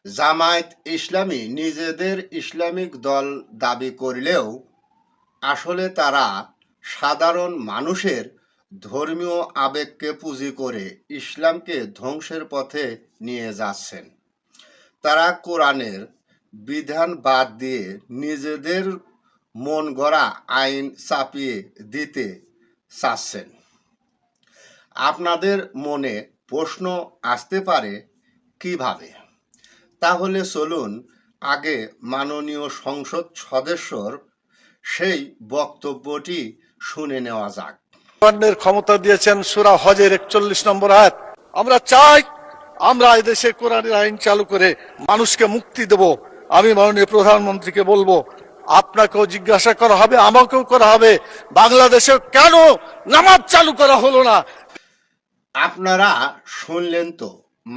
জামায়াত ইসলামী নিজেদের ইসলামিক দল দাবি করলেও আসলে তারা সাধারণ মানুষের ধর্মীয় আবেগকে পুঁজি করে ইসলামকে ধ্বংসের পথে নিয়ে যাচ্ছেন। তারা কোরআনের বিধান বাদ দিয়ে নিজেদের মন গড়া আইন চাপিয়ে দিতে চাচ্ছেন। আপনাদের মনে প্রশ্ন আসতে পারে কিভাবে? তাহলে চলুন আগে মাননীয় সংসদ সদস্যর সেই বক্তব্যটি শুনে নেওয়া যাক। কোরআনের ক্ষমতা দিয়েছেন সূরা হজের 41 নম্বর আয়াত। আমরা চাই আমরা এই দেশে কোরআনের আইন চালু করে মানুষকে মুক্তি দেব। আমি মাননীয় প্রধানমন্ত্রীকে বলবো, আপনাকেও জিজ্ঞাসা করা হবে, আমাকেও করা হবে, বাংলাদেশে কেন নামাজ চালু করা হলো না। আপনারা শুনলেন তো,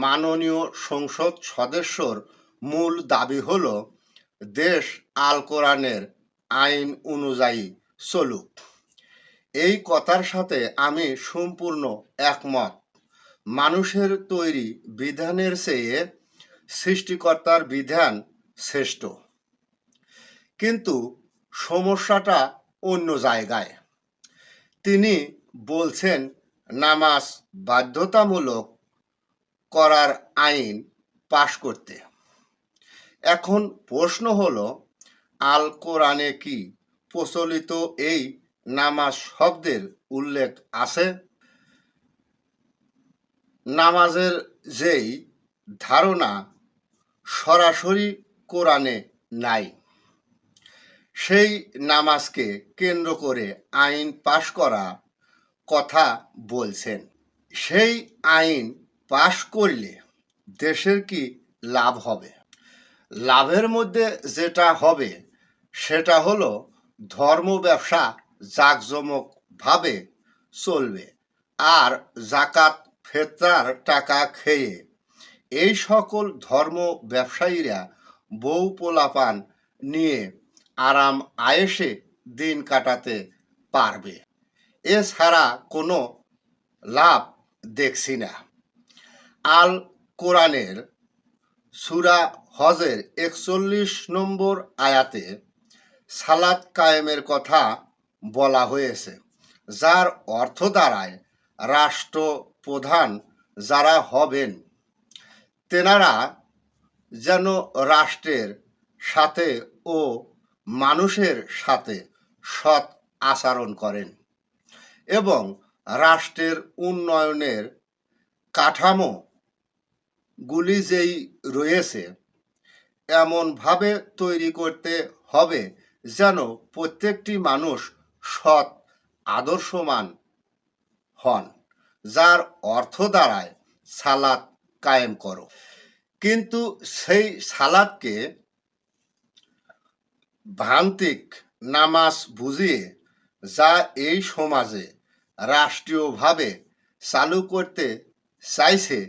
মাননীয় সংসদ সদস্যর মূল দাবি হলো দেশ আল কোরআনের আইন অনুযায়ী চলুক। এই কথার সাথে আমি সম্পূর্ণ একমত। মানুষের তৈরি বিধানের চেয়ে সৃষ্টিকর্তার বিধান শ্রেষ্ঠ। কিন্তু সমস্যাটা অন্য জায়গায়। তিনি বলছেন নামাজ বাধ্যতামূলক করার আইন পাশ করতে। এখন প্রশ্ন হলো, আল কোরআনে কি প্রচলিত এই নামাজ শব্দের উল্লেখ আছে? নামাজের যেই ধারণা সরাসরি কোরআনে নাই, সেই নামাজকে কেন্দ্র করে আইন পাশ করা কথা বলছেন। সেই আইন পাশ করলে দেশের কি লাভ হবে? লাভের মধ্যে যেটা হবে সেটা হলো ধর্ম ব্যবসা জাঁকজমকভাবে চলবে, আর জাকাত ফেতরার টাকা খেয়ে এই সকল ধর্ম ব্যবসায়ীরা বউ পোলাপান নিয়ে আরাম আয়েশে দিন কাটাতে পারবে। এছাড়া কোনো লাভ দেখছি না। আল কোরআনের সূরা হজের 41 নম্বর আয়াতে সালাত কায়েমের কথা বলা হয়েছে, যার অর্থ দাঁড়ায় রাষ্ট্রপ্রধান যারা হবেন তেনারা যেন রাষ্ট্রের সাথে ও মানুষের সাথে সৎ আচরণ করেন এবং রাষ্ট্রের উন্নয়নের কাঠামো গুলি যেই রয়েছে এমনভাবে তৈরি করতে হবে যেন প্রত্যেকটি মানুষ সৎ আদর্শমান হন, যার অর্থ দাঁড়ায় সালাত কায়েম করো। কিন্তু সেই সালাতকে ভ্রান্তিক নামাজ বুঝিয়ে যা এই সমাজে রাষ্ট্রীয়ভাবে চালু করতে চাইছে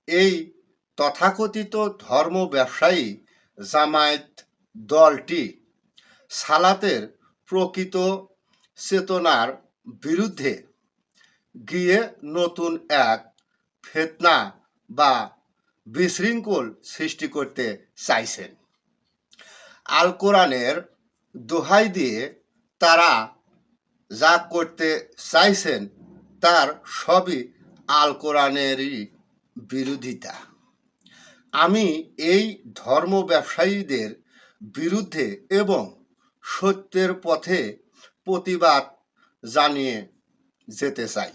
এই তথাকথিত ধর্ম ব্যবসায়ী জামায়াত দলটি সালাতের প্রকৃত চেতনার বিরুদ্ধে গিয়ে নতুন এক ফিতনা বা বিশৃঙ্খল সৃষ্টি করতে চাইছেন। আল কোরআনের দোহাই দিয়ে তারা যা করতে চাইছেন তার সবই আল কোরআনেরই বিরোধিতা। আমি এই ধর্ম ব্যবসায়ীদের বিরুদ্ধে এবং সত্যের পথে প্রতিবাদ জানিয়ে যেতে চাই।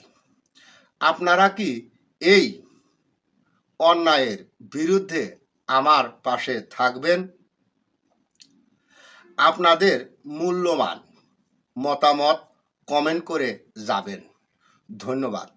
আপনারা কি এই অন্যায়ের বিরুদ্ধে আমার পাশে থাকবেন? আপনাদের মূল্যবান মতামত কমেন্ট করে যাবেন। ধন্যবাদ।